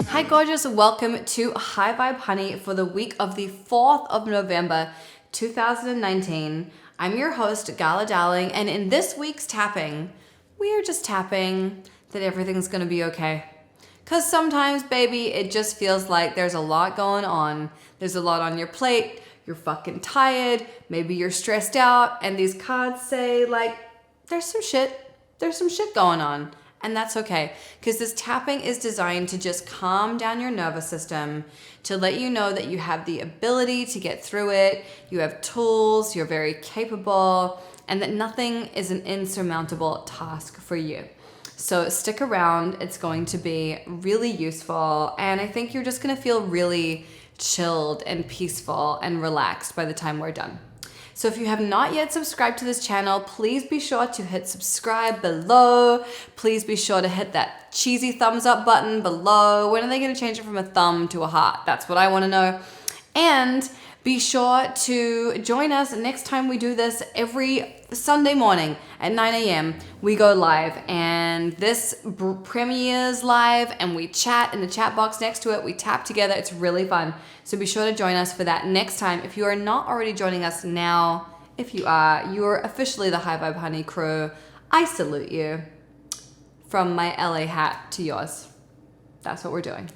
Hi gorgeous, welcome to High Vibe Honey for the week of the 4th of November 2019. I'm your host, Gala Darling, and in this week's tapping, we are just tapping that everything's gonna be okay. Cause sometimes, baby, it just feels like there's a lot going on. There's a lot on your plate, you're fucking tired, maybe you're stressed out, and these cards say like, there's some shit going on. And that's okay, because this tapping is designed to just calm down your nervous system, to let you know that you have the ability to get through it, you have tools, you're very capable, and that nothing is an insurmountable task for you. So stick around, it's going to be really useful, and I think you're just gonna feel really chilled and peaceful and relaxed by the time we're done. So if you have not yet subscribed to this channel, please be sure to hit subscribe below. Please be sure to hit that cheesy thumbs up button below. When are they gonna change it from a thumb to a heart? That's what I wanna know. And be sure to join us next time we do this every Sunday morning at 9 a.m. We go live, and this premieres live, and we chat in the chat box next to it. We tap together. It's really fun. So be sure to join us for that next time. If you are not already joining us now, if you are officially the High Vibe Honey crew. I salute you. From my LA hat to yours. That's what we're doing.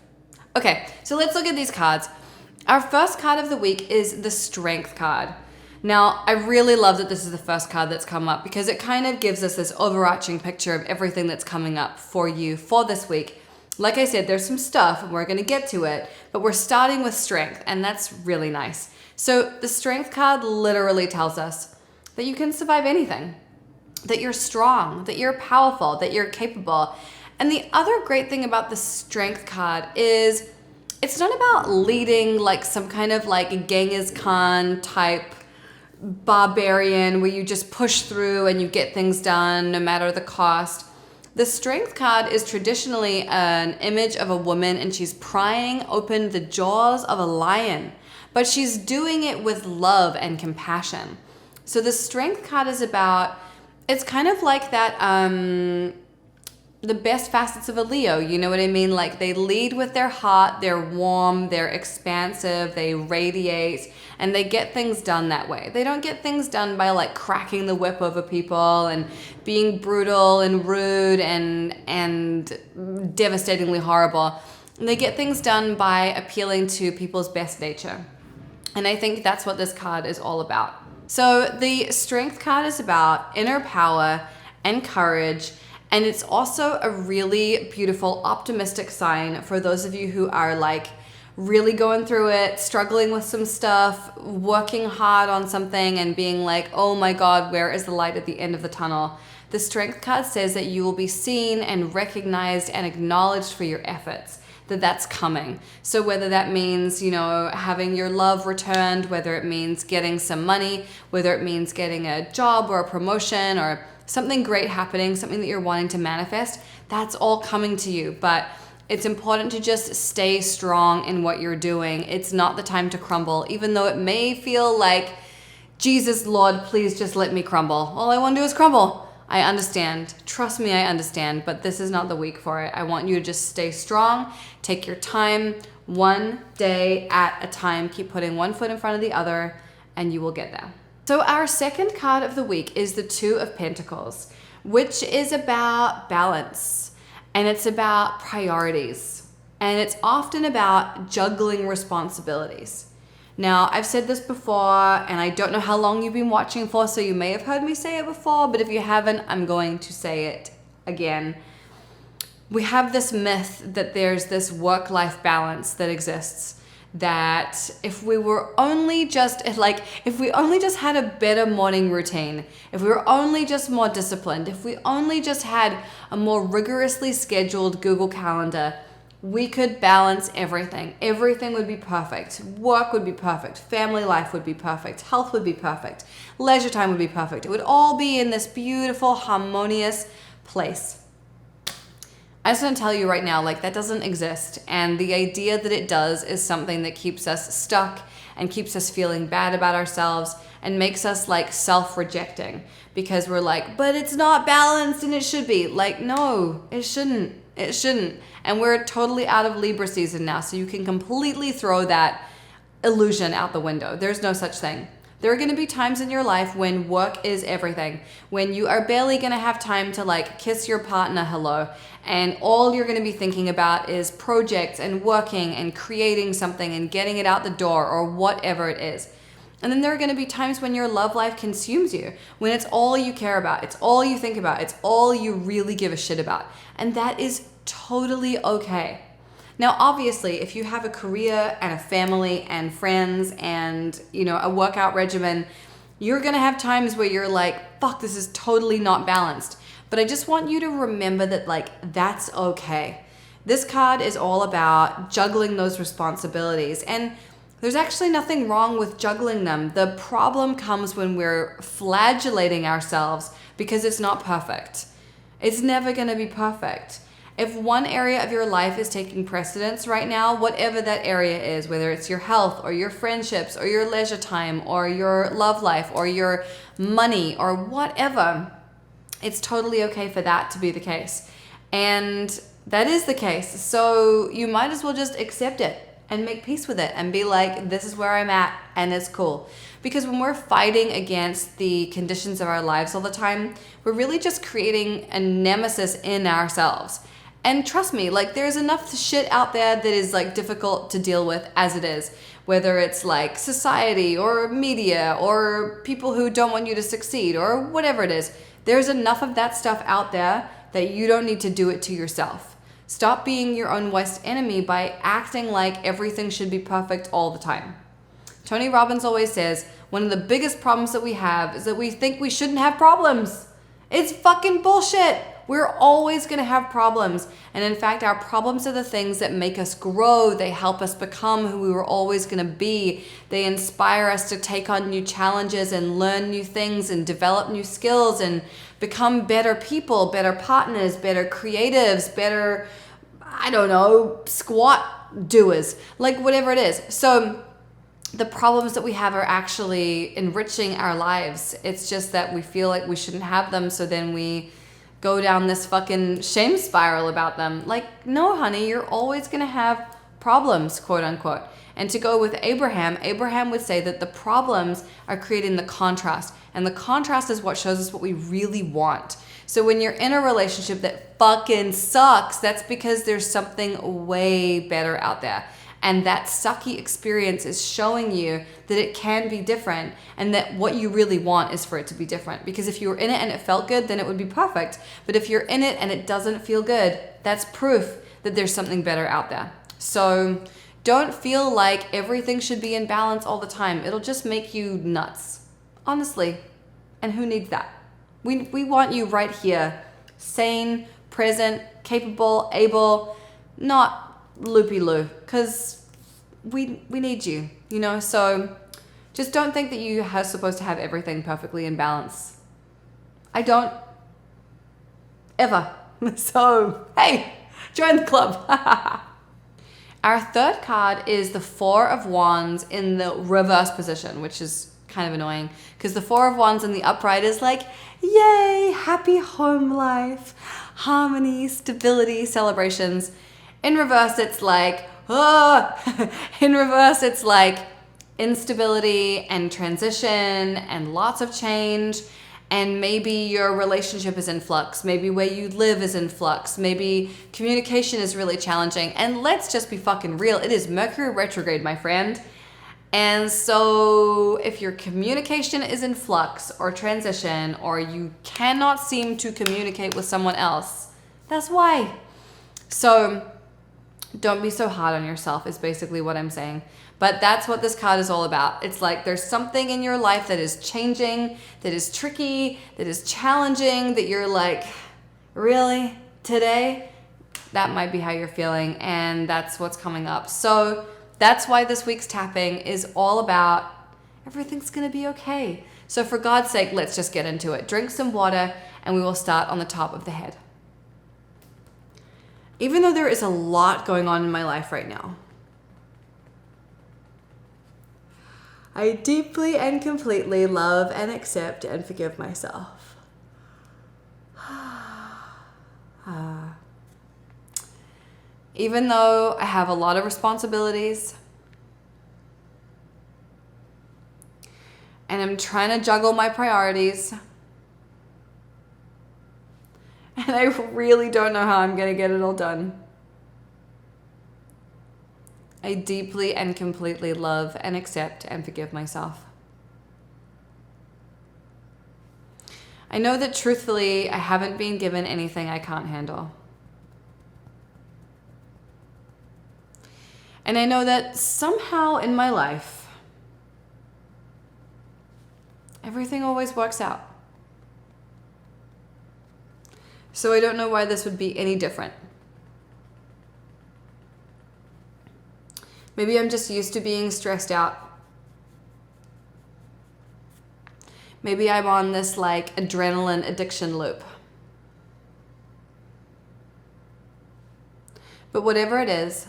Okay, so let's look at these cards. Our first card of the week is the Strength card. Now, I really love that this is the first card that's come up because it kind of gives us this overarching picture of everything that's coming up for you for this week. Like I said, there's some stuff and we're gonna get to it, but we're starting with strength, and that's really nice. So the Strength card literally tells us that you can survive anything, that you're strong, that you're powerful, that you're capable. And the other great thing about the Strength card is it's not about leading like some kind of like Genghis Khan type barbarian where you just push through and you get things done no matter the cost. The Strength card is traditionally an image of a woman, and she's prying open the jaws of a lion, but she's doing it with love and compassion. So the Strength card is about, it's kind of like that, the best facets of a Leo, you know what I mean? Like they lead with their heart, they're warm, they're expansive, they radiate, and they get things done that way. They don't get things done by like cracking the whip over people and being brutal and rude and devastatingly horrible. And they get things done by appealing to people's best nature. And I think that's what this card is all about. So the Strength card is about inner power and courage. And it's also a really beautiful, optimistic sign for those of you who are like really going through it, struggling with some stuff, working hard on something and being like, oh my God, where is the light at the end of the tunnel? The Strength card says that you will be seen and recognized and acknowledged for your efforts, that's coming. So whether that means, you know, having your love returned, whether it means getting some money, whether it means getting a job or a promotion or something great happening, something that you're wanting to manifest, that's all coming to you. But it's important to just stay strong in what you're doing. It's not the time to crumble, even though it may feel like, Jesus, Lord, please just let me crumble. All I want to do is crumble. I understand. Trust me, I understand, but this is not the week for it. I want you to just stay strong, take your time, one day at a time. Keep putting one foot in front of the other, and you will get there. So our second card of the week is the Two of Pentacles, which is about balance, and it's about priorities, and it's often about juggling responsibilities. Now, I've said this before, and I don't know how long you've been watching for, so you may have heard me say it before, but if you haven't, I'm going to say it again. We have this myth that there's this work-life balance that exists, that if we only just had a better morning routine, if we were only just more disciplined, if we only just had a more rigorously scheduled Google Calendar, we could balance everything. Everything would be perfect. Work would be perfect. Family life would be perfect. Health would be perfect. Leisure time would be perfect. It would all be in this beautiful, harmonious place. I just want to tell you right now, like that doesn't exist. And the idea that it does is something that keeps us stuck and keeps us feeling bad about ourselves and makes us like self-rejecting because we're like, but it's not balanced and it should be. Like, no, it shouldn't. It shouldn't. And we're totally out of Libra season now, so you can completely throw that illusion out the window. There's no such thing. There are going to be times in your life when work is everything, when you are barely going to have time to like kiss your partner hello, and all you're going to be thinking about is projects and working and creating something and getting it out the door or whatever it is. And then there are going to be times when your love life consumes you, when it's all you care about, it's all you think about, it's all you really give a shit about. And that is totally okay. Now, obviously, if you have a career and a family and friends and, you know, a workout regimen, you're going to have times where you're like, fuck, this is totally not balanced. But I just want you to remember that, like, that's okay. This card is all about juggling those responsibilities. And there's actually nothing wrong with juggling them. The problem comes when we're flagellating ourselves because it's not perfect. It's never going to be perfect. If one area of your life is taking precedence right now, whatever that area is, whether it's your health or your friendships or your leisure time or your love life or your money or whatever, it's totally okay for that to be the case. And that is the case. So you might as well just accept it and make peace with it and be like, this is where I'm at and it's cool. Because when we're fighting against the conditions of our lives all the time, we're really just creating a nemesis in ourselves. And trust me, like there's enough shit out there that is like difficult to deal with as it is, whether it's like society or media or people who don't want you to succeed or whatever it is. There's enough of that stuff out there that you don't need to do it to yourself. Stop being your own worst enemy by acting like everything should be perfect all the time. Tony Robbins always says, one of the biggest problems that we have is that we think we shouldn't have problems. It's fucking bullshit. We're always going to have problems. And in fact, our problems are the things that make us grow. They help us become who we were always going to be. They inspire us to take on new challenges and learn new things and develop new skills and become better people, better partners, better creatives, better, I don't know, squat doers, like whatever it is. So the problems that we have are actually enriching our lives. It's just that we feel like we shouldn't have them. So then we go down this fucking shame spiral about them. Like, no, honey, you're always going to have problems, quote unquote. And to go with Abraham would say that the problems are creating the contrast. And the contrast is what shows us what we really want. So when you're in a relationship that fucking sucks, that's because there's something way better out there. And that sucky experience is showing you that it can be different and that what you really want is for it to be different. Because if you were in it and it felt good, then it would be perfect. But if you're in it and it doesn't feel good, that's proof that there's something better out there. So don't feel like everything should be in balance all the time. It'll just make you nuts, honestly. And who needs that? We want you right here, sane, present, capable, able, not loopy-loo, because we need you, you know? So just don't think that you are supposed to have everything perfectly in balance. I don't ever. So, hey, join the club. Our third card is the Four of Wands in the reverse position, which is kind of annoying because the Four of Wands in the upright is like, yay, happy home life, harmony, stability, celebrations. In reverse, it's like, oh. In reverse, it's like instability and transition and lots of change. And maybe your relationship is in flux. Maybe where you live is in flux. Maybe communication is really challenging. And let's just be fucking real. It is Mercury retrograde, my friend. And so if your communication is in flux or transition, or you cannot seem to communicate with someone else, that's why. So don't be so hard on yourself is basically what I'm saying. But that's what this card is all about. It's like there's something in your life that is changing, that is tricky, that is challenging, that you're like, really? Today? That might be how you're feeling, and that's what's coming up. So that's why this week's tapping is all about everything's gonna be okay. So for God's sake, let's just get into it. Drink some water, and we will start on the top of the head. Even though there is a lot going on in my life right now, I deeply and completely love and accept and forgive myself. Even though I have a lot of responsibilities and I'm trying to juggle my priorities, and I really don't know how I'm going to get it all done, I deeply and completely love and accept and forgive myself. I know that truthfully, I haven't been given anything I can't handle. And I know that somehow in my life, everything always works out. So I don't know why this would be any different. Maybe I'm just used to being stressed out. Maybe I'm on this like adrenaline addiction loop. But whatever it is,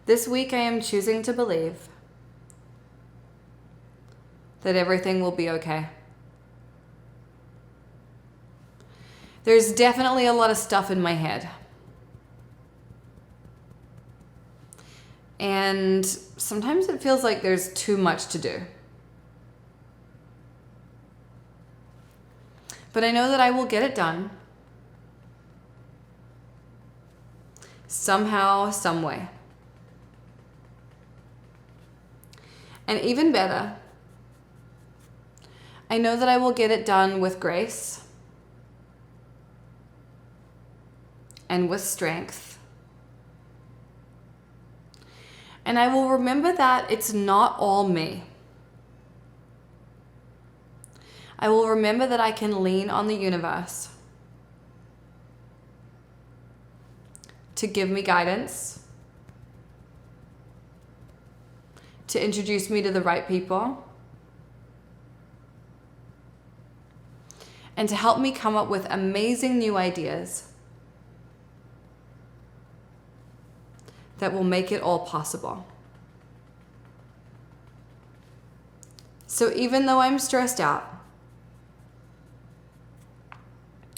this week I am choosing to believe that everything will be okay. There's definitely a lot of stuff in my head. And sometimes it feels like there's too much to do. But I know that I will get it done. Somehow, some way. And even better, I know that I will get it done with grace and with strength. And I will remember that it's not all me. I will remember that I can lean on the universe to give me guidance, to introduce me to the right people, and to help me come up with amazing new ideas that will make it all possible. So even though I'm stressed out,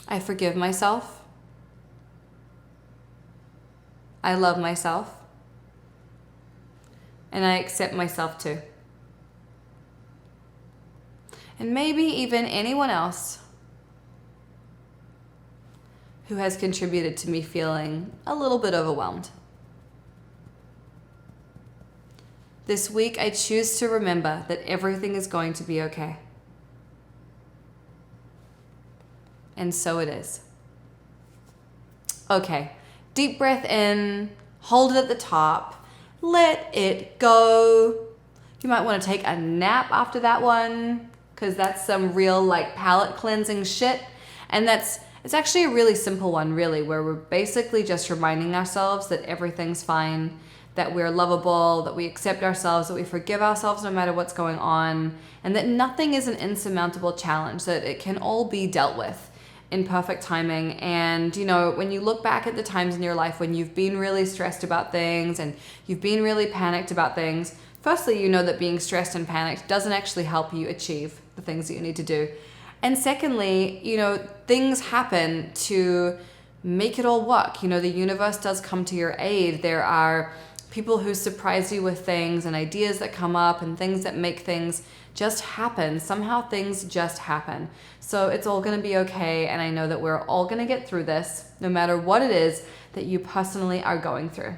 I forgive myself. I love myself. And I accept myself too. And maybe even anyone else who has contributed to me feeling a little bit overwhelmed. This week, I choose to remember that everything is going to be okay. And so it is. Okay, deep breath in, hold it at the top, let it go. You might want to take a nap after that one, because that's some real like palate cleansing shit. And it's actually a really simple one, really, where we're basically just reminding ourselves that everything's fine, that we're lovable, that we accept ourselves, that we forgive ourselves no matter what's going on, and that nothing is an insurmountable challenge, that it can all be dealt with in perfect timing. And, you know, when you look back at the times in your life when you've been really stressed about things and you've been really panicked about things, firstly, you know that being stressed and panicked doesn't actually help you achieve the things that you need to do. And secondly, you know, things happen to make it all work. You know, the universe does come to your aid. There are people who surprise you with things and ideas that come up and things that make things just happen. Somehow things just happen. So it's all going to be okay. And I know that we're all going to get through this, no matter what it is that you personally are going through.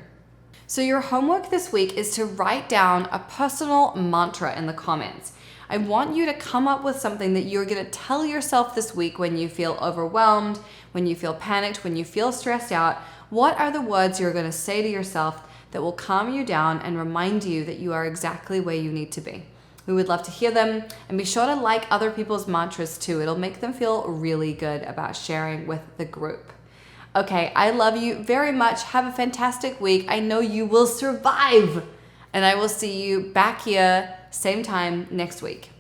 So your homework this week is to write down a personal mantra in the comments. I want you to come up with something that you're going to tell yourself this week when you feel overwhelmed, when you feel panicked, when you feel stressed out. What are the words you're going to say to yourself that will calm you down and remind you that you are exactly where you need to be? We would love to hear them, and be sure to like other people's mantras too. It'll make them feel really good about sharing with the group. Okay, I love you very much. Have a fantastic week. I know you will survive, and I will see you back here same time next week.